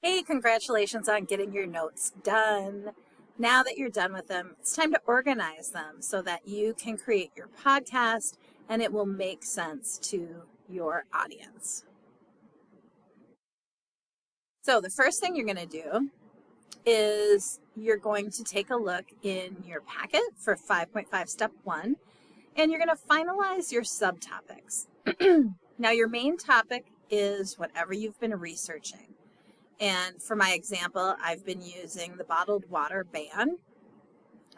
Hey, congratulations on getting your notes done. Now that you're done with them, it's time to organize them so that you can create your podcast and it will make sense to your audience. So the first thing you're going to do is you're going to take a look in your packet for 5.5 step 1, and you're going to finalize your subtopics. Now your main topic is whatever you've been researching. And for my example, I've been using the bottled water ban.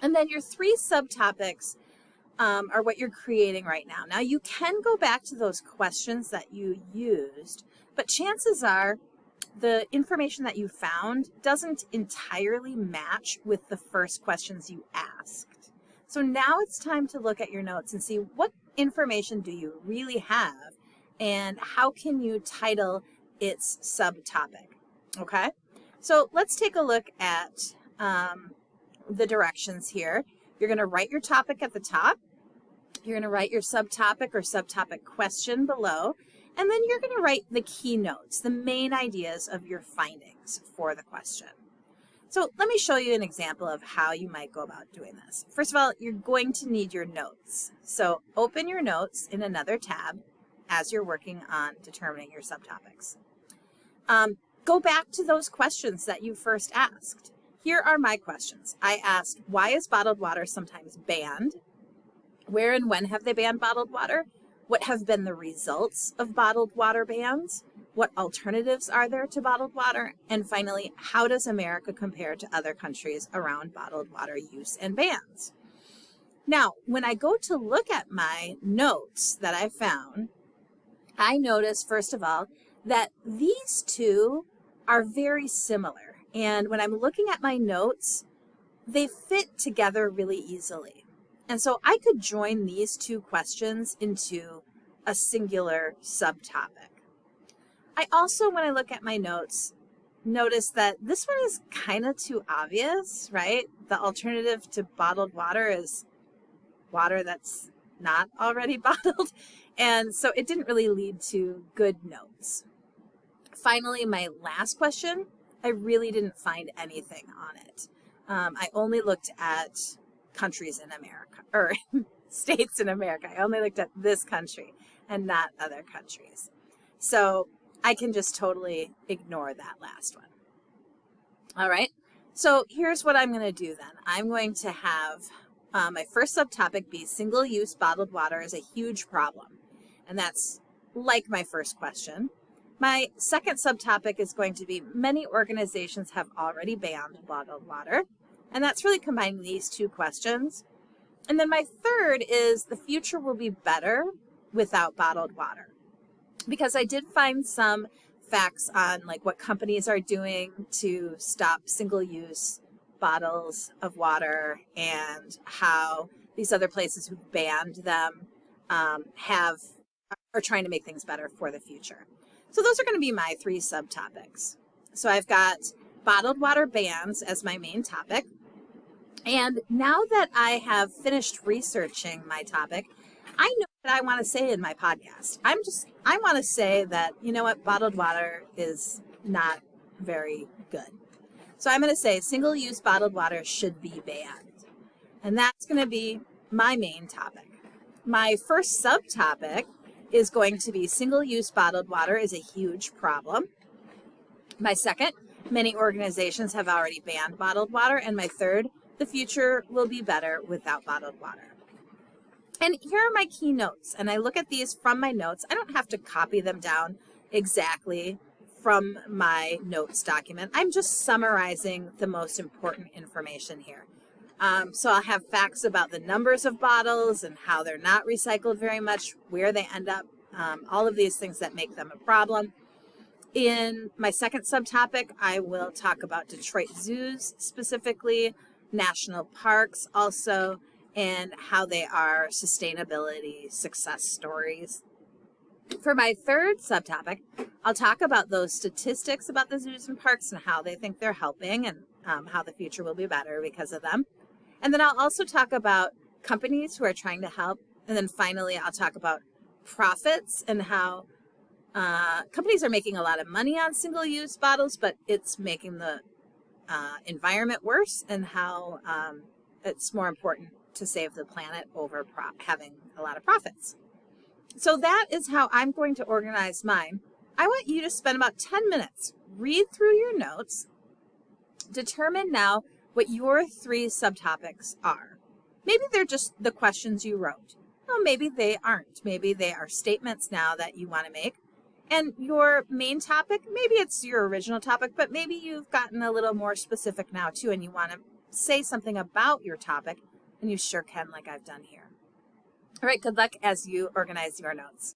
And then your 3 subtopics are what you're creating right now. Now you can go back to those questions that you used, but chances are the information that you found doesn't entirely match with the first questions you asked. So now it's time to look at your notes and see what information do you really have and how can you title its subtopic. Okay, so let's take a look at the directions here. You're going to write your topic at the top. You're going to write your subtopic or subtopic question below. And then you're going to write the keynotes, the main ideas of your findings for the question. So let me show you an example of how you might go about doing this. First of all, you're going to need your notes. So open your notes in another tab as you're working on determining your subtopics. Go back to those questions that you first asked. Here are my questions. I asked, why is bottled water sometimes banned? Where and when have they banned bottled water? What have been the results of bottled water bans? What alternatives are there to bottled water? And finally, how does America compare to other countries around bottled water use and bans? Now, when I go to look at my notes that I found, I notice, first of all, that these two are very similar. And when I'm looking at my notes, they fit together really easily. And so I could join these 2 questions into a singular subtopic. I also, when I look at my notes, notice that this one is kind of too obvious, right? The alternative to bottled water is water that's not already bottled. And so it didn't really lead to good notes. Finally, my last question, I really didn't find anything on it. I only looked at countries in America, or states in America. I only looked at this country and not other countries. So I can just totally ignore that last one. All right. So here's what I'm going to do then. I'm going to have my first subtopic be single-use bottled water is a huge problem. And that's like my first question. My second subtopic is going to be many organizations have already banned bottled water. And that's really combining these 2 questions. And then my third is the future will be better without bottled water. Because I did find some facts on like what companies are doing to stop single-use bottles of water and how these other places who banned them are trying to make things better for the future. So those are going to be my 3 subtopics. So I've got bottled water bans as my main topic. And now that I have finished researching my topic, I know what I want to say in my podcast. I want to say that, you know what, bottled water is not very good. So I'm going to say single-use bottled water should be banned. And that's going to be my main topic. My first subtopic is going to be single-use bottled water is a huge problem. My second, many organizations have already banned bottled water. And my third, the future will be better without bottled water. And here are my key notes. And I look at these from my notes. I don't have to copy them down exactly from my notes document. I'm just summarizing the most important information here. So I'll have facts about the numbers of bottles and how they're not recycled very much, where they end up, all of these things that make them a problem. In my second subtopic, I will talk about Detroit zoos specifically, national parks also, and how they are sustainability success stories. For my third subtopic, I'll talk about those statistics about the zoos and parks and how they think they're helping and how the future will be better because of them. And then I'll also talk about companies who are trying to help. And then finally, I'll talk about profits and how Companies are making a lot of money on single-use bottles, but it's making the environment worse, and how it's more important to save the planet over having a lot of profits. So that is how I'm going to organize mine. I want you to spend about 10 minutes, read through your notes, determine now what your 3 subtopics are. Maybe they're just the questions you wrote. Well, maybe they aren't. Maybe they are statements now that you want to make. And your main topic, maybe it's your original topic, but maybe you've gotten a little more specific now too, and you want to say something about your topic, and you sure can, like I've done here. All right, good luck as you organize your notes.